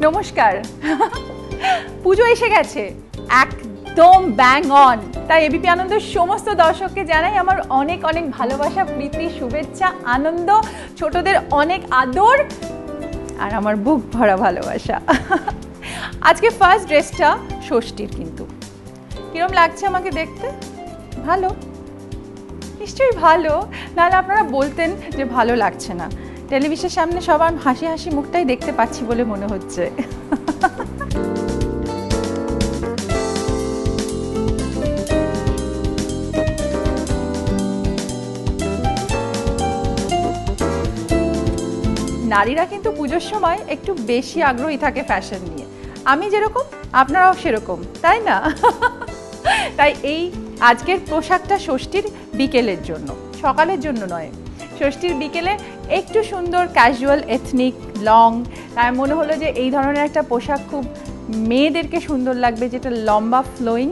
নমস্কার। পুজো এসে গেছে একদম ব্যাং অন, তাই এবিপি আনন্দের সমস্ত দর্শককে জানাই আমার অনেক অনেক ভালোবাসা, প্রীতি, শুভেচ্ছা, আনন্দ, ছোটদের অনেক আদর আর আমার বুক ভরা ভালোবাসা। আজকে ফার্স্ট ড্রেসটা ষষ্ঠীর, কিন্তু কিরম লাগছে আমাকে দেখতে? ভালো? নিশ্চয়ই ভালো, নাহলে আপনারা বলতেন যে ভালো লাগছে না। টেলিভিশনের সামনে সবার হাসি হাসি মুখটাই দেখতে পাচ্ছি বলে মনে হচ্ছে। নারীরা কিন্তু পুজোর সময় একটু বেশি আগ্রহী থাকে ফ্যাশন নিয়ে। আমি যেরকম আপনারাও সেরকম, তাই না? তাই এই আজকের পোশাকটা ষষ্ঠীর বিকেলের জন্য, সকালের জন্য নয়। ষষ্ঠীর বিকেলে একটু সুন্দর ক্যাজুয়াল এথনিক লং, তাই মনে হলো যে এই ধরনের একটা পোশাক খুব মেয়েদেরকে সুন্দর লাগবে, যেটা লম্বা ফ্লোয়িং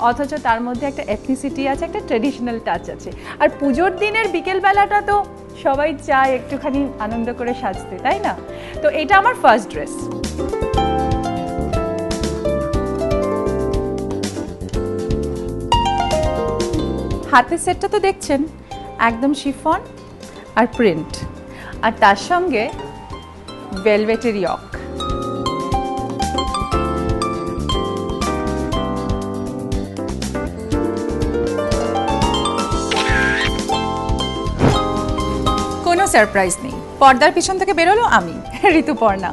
অথচ তার মধ্যে একটা এথনিসিটি আছে, একটা ট্রেডিশনাল টাচ আছে। আর পুজোর দিনের বিকেলবেলাটা তো সবাই চায় একটুখানি আনন্দ করে সাজতে, তাই না? তো এটা আমার ফার্স্ট ড্রেস। হাতের সেটটা তো দেখছেন, একদম শিফন আর প্রিন্ট, আর তার সঙ্গে ভেলভেটের ইয়ক। কোনো সারপ্রাইজ নেই, পর্দার পিছন থেকে বেরোলো আমি, ঋতুপর্ণা।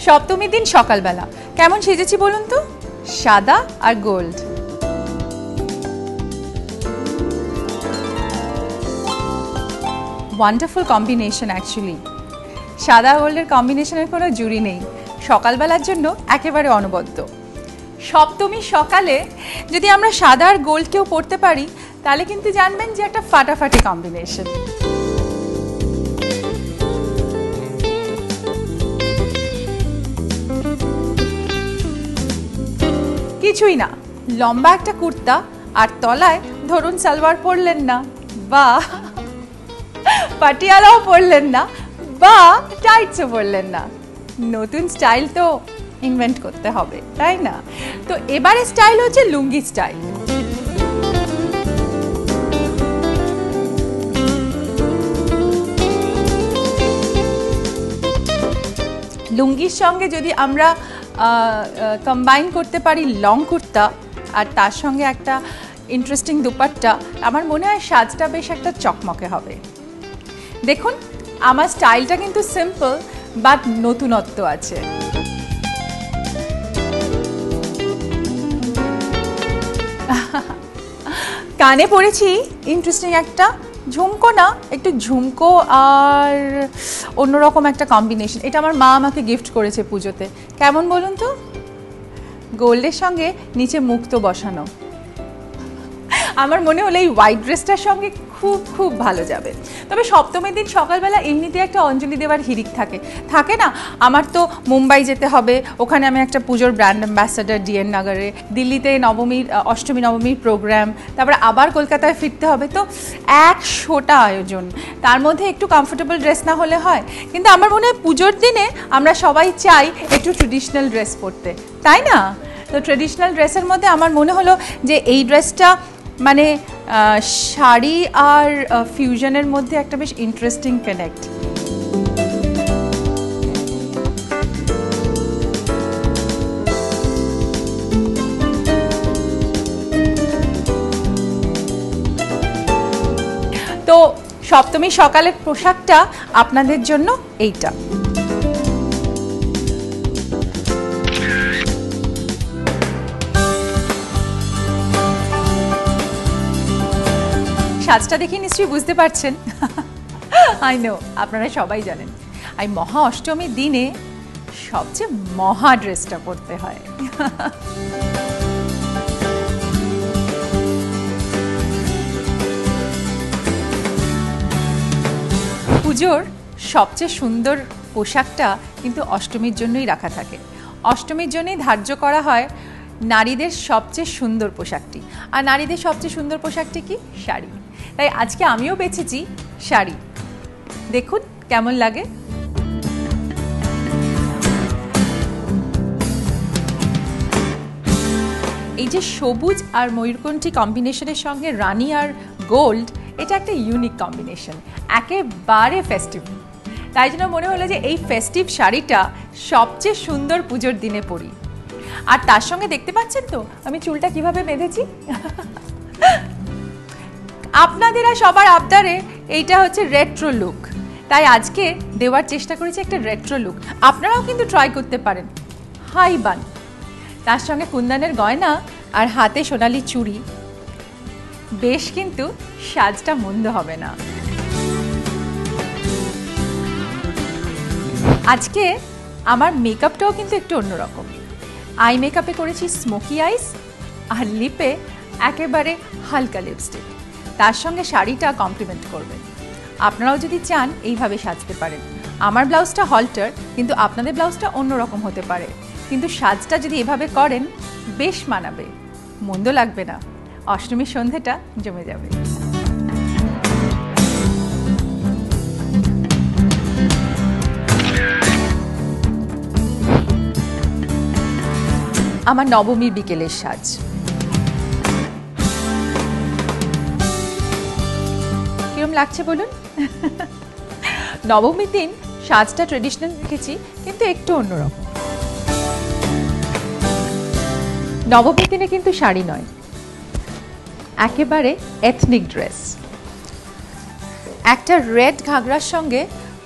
সপ্তমীর দিন সকালবেলা কেমন সেজেছি বলুন তো? সাদা আর গোল্ড। Wonderful combination actually. সাদা গোল্ডের কম্বিনেশনের কোনো জুড়ি নেই, সকালবেলার জন্য একেবারে অনবদ্য। সপ্তমী সকালে যদি আমরা সাদা আর গোল্ড কেউ পরতে পারি, তাহলে কিন্তু জানবেন যে একটা ফাটাফাটি কম্বিনেশন। কিছুই না, লম্বা একটা কুর্তা আর তলায় ধরুন সালোয়ার পরলেন না, বা পাটিয়ালাও পরলেন না, বা টাইটসও পরলেন না। নতুন স্টাইল তো ইনভেন্ট করতে হবে, তাই না? তো এবারে স্টাইল হচ্ছে লুঙ্গি স্টাইল। লুঙ্গির সঙ্গে যদি আমরা কম্বাইন করতে পারি লং কুর্তা আর তার সঙ্গে একটা ইন্টারেস্টিং দুপাট্টা, আমার মনে হয় সাজটা বেশ একটা চকমকে হবে। দেখুন, আমার স্টাইলটা কিন্তু সিম্পল বাট নতুনত্ব আছে। কানে পড়েছি ইন্টারেস্টিং একটা ঝুমকো, না একটু ঝুমকো আর অন্যরকম একটা কম্বিনেশন। এটা আমার মা আমাকে গিফট করেছে পুজোতে। কেমন বলুন তো? গোল্ডের সঙ্গে নিচে মুক্তো বসানো। আমার মনে হলো এই হোয়াইট ড্রেসটার সঙ্গে খুব খুব ভালো যাবে। তবে সপ্তমীর দিন সকালবেলা এমনিতে একটা অঞ্জলি দেওয়ার হিড়িক থাকে না? আমার তো মুম্বাই যেতে হবে, ওখানে আমি একটা পুজোর ব্র্যান্ড অ্যাম্বাসাডার ডিএন নগরে, দিল্লিতে অষ্টমী নবমীর প্রোগ্রাম, তারপরে আবার কলকাতায় ফিরতে হবে। তো 100টা আয়োজন, তার মধ্যে একটু কমফোর্টেবল ড্রেস না হলে হয়? কিন্তু আমার মনে হয় পুজোর দিনে আমরা সবাই চাই একটু ট্রেডিশনাল ড্রেস পরতে, তাই না? তো ট্রেডিশনাল ড্রেসের মধ্যে আমার মনে হলো যে এই ড্রেসটা মানে শাড়ি আর ফিউশনের মধ্যে একটা বেশ ইন্টারেস্টিং কানেক্ট। তো সপ্তমী সকালের পোশাকটা আপনাদের জন্য এইটা। সাজটা দেখে নিশ্চয়ই বুঝতে পারছেন, আই নো আপনারা সবাই জানেন এই মহা অষ্টমীর দিনে সবচেয়ে মহা ড্রেসটা পরতে হয়। পুজোর সবচেয়ে সুন্দর পোশাকটা কিন্তু অষ্টমীর জন্যই রাখা থাকে। অষ্টমীর জন্যই ধার্য করা হয় নারীদের সবচেয়ে সুন্দর পোশাকটি। আর নারীদের সবচেয়ে সুন্দর পোশাকটি কি? শাড়ি। তাই আজকে আমিও বেছেছি শাড়ি। দেখুন কেমন লাগে। এই যে সবুজ আর ময়ূরকণ্ঠী কম্বিনেশনের সঙ্গে রানী আর গোল্ড, এটা একটা ইউনিক কম্বিনেশন, একেবারে ফেস্টিভ। তাই জন্য মনে হলো যে এই ফেস্টিভ শাড়িটা সবচেয়ে সুন্দর পুজোর দিনে পরি। আর তার সঙ্গে দেখতে পাচ্ছেন তো আমি চুলটা কিভাবে বেঁধেছি। আপনাদের আর সবার আবদারে এইটা হচ্ছে রেট্রো লুক, তাই আজকে দেওয়ার চেষ্টা করেছি একটা রেট্রো লুক। আপনারাও কিন্তু ট্রাই করতে পারেন। হাই বান, তার সঙ্গে কুন্দনের গয়না আর হাতে সোনালি চুড়ি, বেশ কিন্তু সাজটা মন্দ হবে না। আজকে আমার মেকআপটাও কিন্তু একটু অন্যরকম। আই মেকআপে করেছি স্মোকি আইস আর লিপে একেবারে হালকা লিপস্টিক, তার সঙ্গে শাড়িটা কমপ্লিমেন্ট করবে। আপনারাও যদি চান এইভাবে সাজতে পারেন। আমার ব্লাউজটা হল্টার, কিন্তু আপনাদের ব্লাউজটা অন্যরকম হতে পারে, কিন্তু সাজটা যদি এভাবে করেন বেশ মানাবে, মন্দ লাগবে না। অষ্টমীর সন্ধেটা জমে যাবে। আমার নবমীর বিকেলের সাজ। কিরম লাগছে বলুন? নবমীর দিন সাজটা ট্রেডিশনাল রেখেছি, কিন্তু একটু অন্যরকম। নবমীর দিনে কিন্তু শাড়ি নয়, একেবারে এথনিক ড্রেস। একটা রেড ঘাগরার সঙ্গে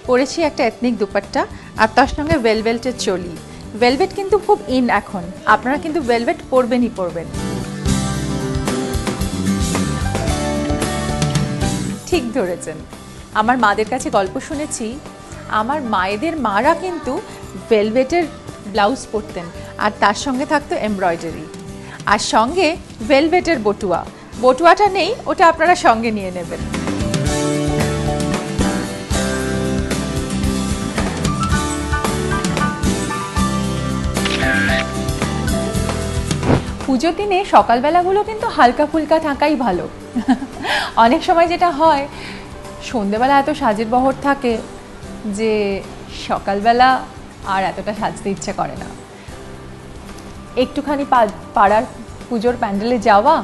পরেছি একটা এথনিক দুপাট্টা, আর তার সঙ্গে ভেলভেটের চলি। ভেলভেট কিন্তু খুব ইন এখন, আপনারা কিন্তু ভেলভেট পরবেনই পরবেন। ঠিক ধরেছেন, আমার মাদের কাছে গল্প শুনেছি, আমার মায়েদের মারা কিন্তু ভেলভেটের ব্লাউজ পরতেন, আর তার সঙ্গে থাকতো এমব্রয়ডারি, আর সঙ্গে ভেলভেটের বটুয়া। বটুয়াটা নেই, ওটা আপনারা সঙ্গে নিয়ে নেবেন। পুজোর দিনে সকালবেলাগুলো কিন্তু হালকা ফুলকা থাকাই ভালো। অনেক সময় যেটা হয়, সন্ধেবেলা এত সাজের বহর থাকে যে সকালবেলা আর এতটা সাজতে ইচ্ছে করে না। একটুখানি পাড়ার পুজোর প্যান্ডেলে যাওয়া,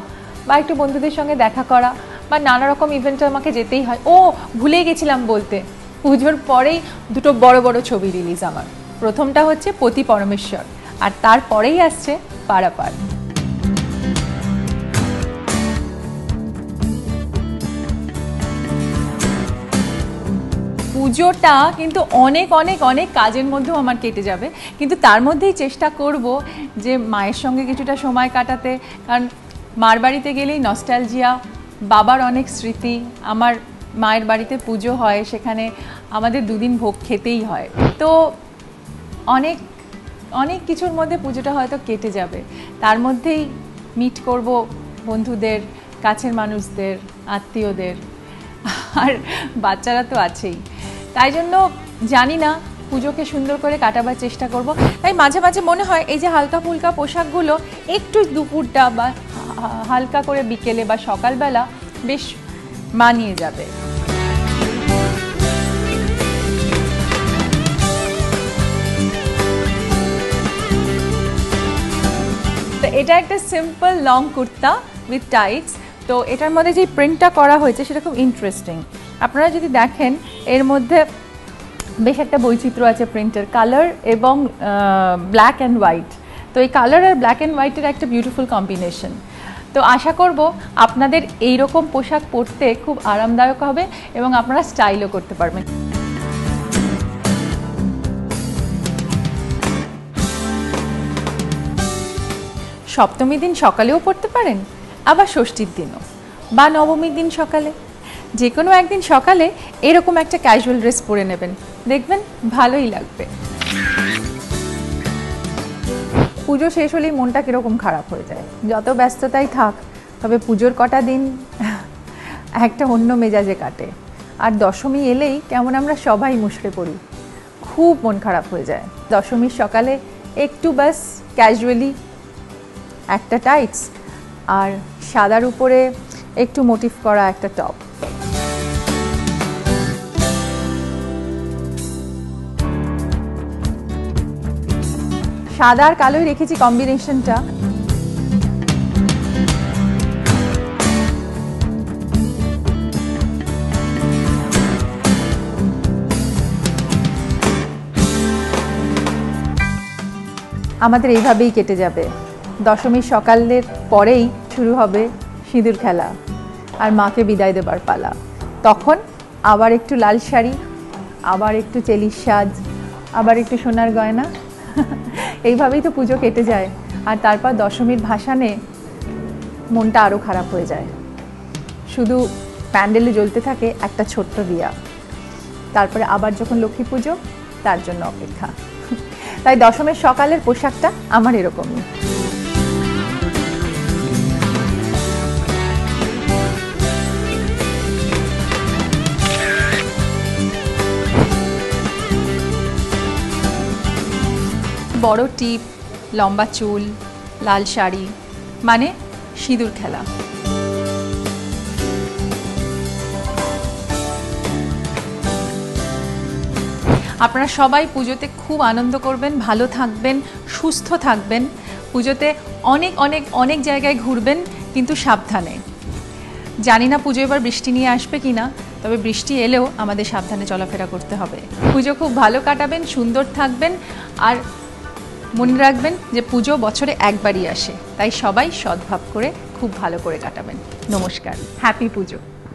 বা একটু বন্ধুদের সঙ্গে দেখা করা, বা নানা রকম ইভেন্টে আমাকে যেতেই হয়। ও ভুলে গেছিলাম বলতে, পুজোর পরেই দুটো বড় বড় ছবি রিলিজ আমার। প্রথমটা হচ্ছে পতি পরমেশ্বর, আর তারপরেই আসছে পারাপার। পুজোটা কিন্তু অনেক অনেক অনেক কাজের মধ্যেও আমার কেটে যাবে, কিন্তু তার মধ্যেই চেষ্টা করব যে মায়ের সঙ্গে কিছুটা সময় কাটাতে। কারণ মার বাড়িতে গেলেই নস্টালজিয়া, বাবার অনেক স্মৃতি। আমার মায়ের বাড়িতে পুজো হয়, সেখানে আমাদের দুদিন ভোগ খেতেই হয়। তো অনেক অনেক কিছুর মধ্যে পুজোটা হয়তো কেটে যাবে। তার মধ্যেই মিট করব বন্ধুদের, কাছের মানুষদের, আত্মীয়দের, আর বাচ্চারা তো আছেই। তাই জন্য জানি না, পুজোকে সুন্দর করে কাটাবার চেষ্টা করব। তাই মাঝে মাঝে মনে হয় এই যে হালকা ফুলকা পোশাকগুলো একটু দুপুরটা বা হালকা করে বিকেলে বা সকালবেলা বেশ মানিয়ে যাবে। তো এটা একটা সিম্পল লং কুর্তা উইথ টাইটস। তো এটার মধ্যে যে প্রিন্টটা করা হয়েছে সেটা খুব ইন্টারেস্টিং। আপনারা যদি দেখেন, এর মধ্যে বেশ একটা বৈচিত্র্য আছে প্রিন্টের, কালার এবং ব্ল্যাক অ্যান্ড হোয়াইট। তো এই কালার আর ব্ল্যাক অ্যান্ড হোয়াইটের একটা বিউটিফুল কম্বিনেশন। তো আশা করব আপনাদের এই রকম পোশাক পরতে খুব আরামদায়ক হবে এবং আপনারা স্টাইলও করতে পারবেন। সপ্তমীর দিন সকালেও পরতে পারেন, আবার ষষ্ঠীর দিনও, বা নবমীর দিন সকালে। যে কোনো একদিন সকালে এরকম একটা ক্যাজুয়াল ড্রেস পরে নেবেন, দেখবেন ভালোই লাগবে। পুজো শেষ হলেই মনটা কীরকম খারাপ হয়ে যায়, যত ব্যস্ততাই থাক, তবে পুজোর কটা দিন একটা অন্য মেজাজে কাটে। আর দশমী এলেই কেমন আমরা সবাই মুষড়ে পড়ি, খুব মন খারাপ হয়ে যায়। দশমীর সকালে একটু বাস ক্যাজুয়ালি একটা টাইটস আর সাদার উপরে একটু মোটিভ করা একটা টপ। সাদা আর কালোই রেখেছি কম্বিনেশনটা। আমাদের এইভাবেই কেটে যাবে। দশমীর সকালের পরেই শুরু হবে সিঁদুর খেলা আর মাকে বিদায় দেবার পালা। তখন আবার একটু লাল শাড়ি, আবার একটু চেলির সাজ, আবার একটু সোনার গয়না, এইভাবেই তো পুজো কেটে যায়। আর তারপর দশমীর ভাসানে মনটা আরও খারাপ হয়ে যায়। শুধু প্যান্ডেলে জ্বলতে থাকে একটা ছোট্ট দিয়া। তারপরে আবার যখন লক্ষ্মী পুজো, তার জন্য অপেক্ষা। তাই দশমীর সকালের পোশাকটা আমার এরকমই। বড় টিপ, লম্বা চুল, লাল শাড়ি, মানে সিঁদুর খেলা। আপনারা সবাই পুজোতে খুব আনন্দ করবেন, ভালো থাকবেন, সুস্থ থাকবেন। পুজোতে অনেক অনেক অনেক জায়গায় ঘুরবেন, কিন্তু সাবধানে। জানি না পুজো এবার বৃষ্টি নিয়ে আসবে কি না, তবে বৃষ্টি এলেও আমাদের সাবধানে চলাফেরা করতে হবে। পুজো খুব ভালো কাটাবেন, সুন্দর থাকবেন, আর মনে রাখবেন যে পুজো বছরে একবারই আসে, তাই সবাই সদ্ভাব করে খুব ভালো করে কাটাবেন। নমস্কার, হ্যাপি পুজো।